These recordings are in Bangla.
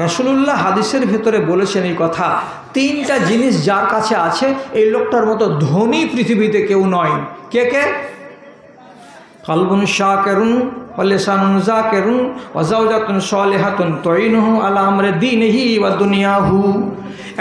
রাসূলুল্লাহ হাদিসের ভেতরে বলেছেন এই কথা, তিনটা জিনিস যার কাছে আছে এই লোকটার মতো ধনী পৃথিবীতে কেউ নয়। কে কে? কালবুন শাকিরুন ওয়া লিসানুন যাকিরুন ওয়া যাওজাতুন সালিহাতুন তুইনুহু আলা আমরি দীনিহি ওয়া দুনিয়াহু।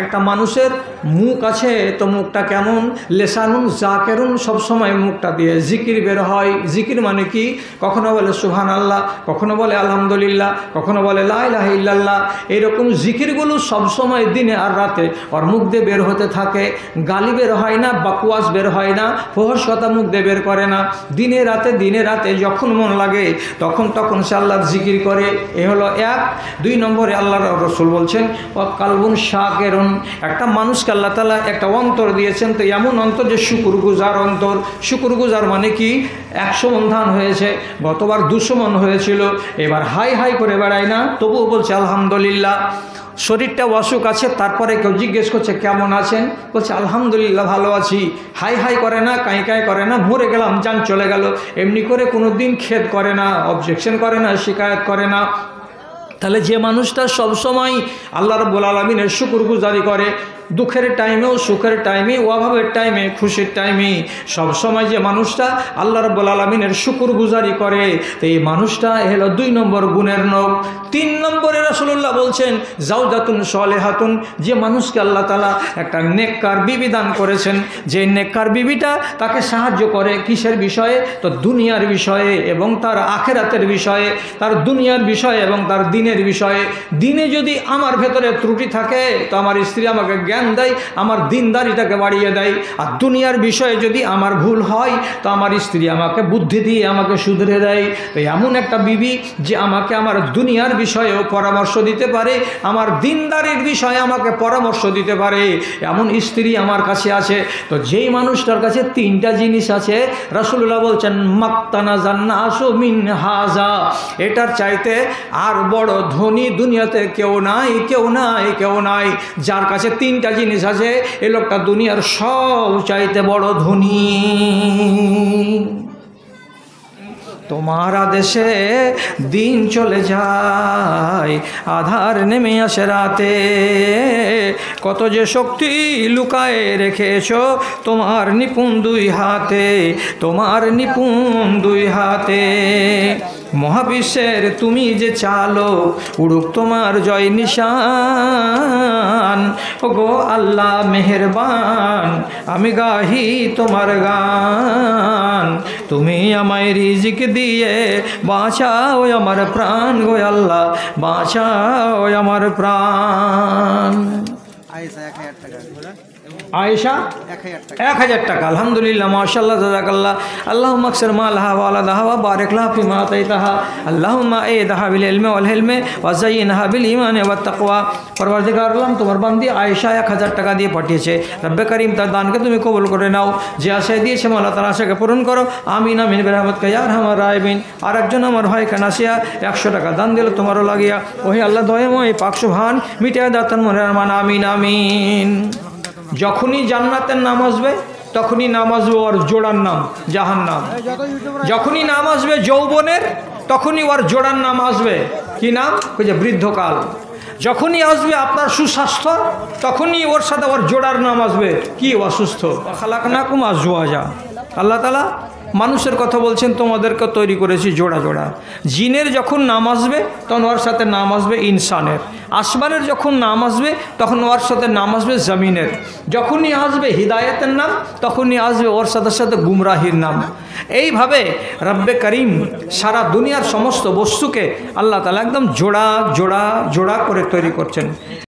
একটা মানুষের মুখ আছে তো মুখটা কেমন? লেসানুন জাকেরুন, সবসময় মুখটা দিয়ে জিকির বের হয়। জিকির মানে কি? কখনো বলে সুবহানাল্লাহ, কখনো বলে আলহামদুলিল্লাহ, কখনো বলে লা ইলাহা ইল্লাল্লাহ। এরকম জিকিরগুলো সবসময় দিনে আর রাতে ওর মুখ দিয়ে বের হতে থাকে। গালি বের হয় না, বাকওয়াস বের হয় না, ফহশ কথা মুখ দিয়ে বের করে না। দিনে রাতে যখন মন লাগে তখন সে আল্লাহর জিকির করে। এ হলো এক। 2 নম্বরে আল্লাহর রাসূল বলছেন ও কালবুন শাকিরুন, একটা মানুষকে আল্লাহ তাআলা একটা অন্তর দিয়েছেন, তো এমন অন্তর যে শুকরগুজার অন্তর। শুকরগুজার মানে কি? 100 মণ ধান হয়েছে, গতবার 200 মণ হয়েছিল, এবার হাই হাই করে বেড়ায় না, তবুও বলছে আলহামদুলিল্লাহ। শরীরটা অসুখ আছে, তারপরে কেউ জিজ্ঞেস করছে কেমন আছেন, বলছে আলহামদুলিল্লাহ ভালো আছি। হাই হাই করে না, কাঁই কাঁই করে না, মরে গেলাম জান চলে গেল, এমনি করে কোনো দিন খেদ করে না, অবজেকশন করে না, শিকায়ত করে না। তাহলে যে মানুষটা সবসময় আল্লাহ রাব্বুল আলামিনের শুকরগুজারি করে, দুঃখের টাইমেও, সুখের টাইমে, অভাবের টাইমে, খুশির টাইমে, সবসময় যে মানুষটা আল্লাহ রাব্বুল আলামিনের শুকরগুজারি করে, তো এই মানুষটা হলো 2 নম্বর গুণের লোক। 3 নম্বরে রাসূলুল্লাহ বলছেন যাওজাতুন সালিহাতুন, যে মানুষকে আল্লাহ তাআলা একটা নেককার বিবি দান করেছেন, যে নেককার বিবিটা তাকে সাহায্য করে কিসের বিষয়ে? তো দুনিয়ার বিষয়ে এবং তার আখিরাতের বিষয়ে, তার দুনিয়ার বিষয়ে এবং তার দিনের বিষয়ে। দিনে যদি আমার ভেতরে ত্রুটি থাকে তো আমার স্ত্রী আমাকে জ্ঞান দেয়, আমার দিনদারিটাকে বাড়িয়ে দেয়। আর দুনিয়ার বিষয়ে যদি আমার ভুল হয় তো আমার স্ত্রী আমাকে বুদ্ধি দিয়ে আমাকে শুধরে দেয়। তো এমন একটা বিবি যে আমাকে আমার দুনিয়ার বিষয়েও পরামর্শ দিতে পারে, আমার দিনদারির বিষয়ে আমাকে পরামর্শ দিতে পারে, এমন স্ত্রী আমার কাছে আছে। তো যেই মানুষটার কাছে 3টা জিনিস আছে, রাসূলুল্লাহ বলছেন মাক্তানাজান নাসু মিন হাজা, এটার চাইতে আর বড় ধনী দুনিয়াতে কেউ নাই, কেউ নাই, কেউ নাই। যার কাছে 3টা জিনিস আছে, এই লোকটা দুনিয়ার সব চাইতে বড় ধনী। তোমার আদেশে দিন চলে যায়, আধার নেমে আসে রাতে, কত যে শক্তি লুকায়ে রেখেছো তোমার নিপুণ 2 হাতে, তোমার নিপুণ 2 হাতে। মহাবিশ্বের তুমি যে চালক, উড়ুক তোমার জয় নিশান, ওগো আল্লাহ মেহেরবান, আমি গাহি তোমার গান। তুমি আমায় রিজিক দিয়ে বাঁচাও আমার প্রাণ গো আল্লাহ, বাঁচাও আমার প্রাণ। আয়েশা 1000 টাকা। আলহামদুলিল্লাহ, মাশাআল্লাহ, জাযাকাল্লাহ। আল্লাহুম্মা আকসির মালাহা ওয়া আলাদাহা ওয়া বারিক লাহা ফিমা আতাইতাহা। আল্লাহুম্মা আইদাহা বিল ইলমি ওয়াল হিলমি ওয়া যায়্যিনহা বিল ঈমানি ওয়াত তাকওয়া। পরওয়ারদিগার আলম, তোমার বান্দি আয়েশা 1000 টাকা দিয়ে পাঠিয়েছে। রব্বে করিম তার দানকে তুমি কবুল করে নাও, যে আশায় দিয়েছে আল্লাহ তাআলা আশাকে পূরণ করো। আমিন আমিন বিরহমাতিকা ইয়া আরহামার রাহিমিন। আরেকজন আমার ভাই কানাসিয়া 100 টাকা দান দিল তোমারও লাগিয়া। ওহে আল্লাহ দয়াময় পাক সুবহান মিটায় দাতান মনের আরমান। আমিন আমিন। যখনই জান্নাতের নাম আসবে তখনই নাম আসবে ওর জোড়ার নাম জাহান্নাম। যখনই নাম আসবে যৌবনের তখনই ওর জোড়ার নাম আসবে কি নাম? ওই যে বৃদ্ধকাল। যখনই আসবে আপনার সুস্বাস্থ্য তখনই ওর সাথে ওর জোড়ার নাম আসবে কি? অসুস্থ। খালাকনাকুম আজওয়াজা। আল্লাহ তাআলা মানুষের কথা বলছেন তোমাদেরকে তৈরি করেছি জোড়া জোড়া। জিনের যখন নাম আসবে তখন ওর সাথে নাম আসবে ইনসানের। আসমানের যখন নাম আসবে তখন ওর সাথে নাম আসবে জমিনের। যখনই আসবে হিদায়াতের নাম তখনই আসবে ওর সাথে সাথে গুমরাহির নাম। এইভাবে রব্বে করিম সারা দুনিয়ার সমস্ত বস্তুকে আল্লাহ তাআলা একদম জোড়া জোড়া জোড়া করে তৈরি করছেন।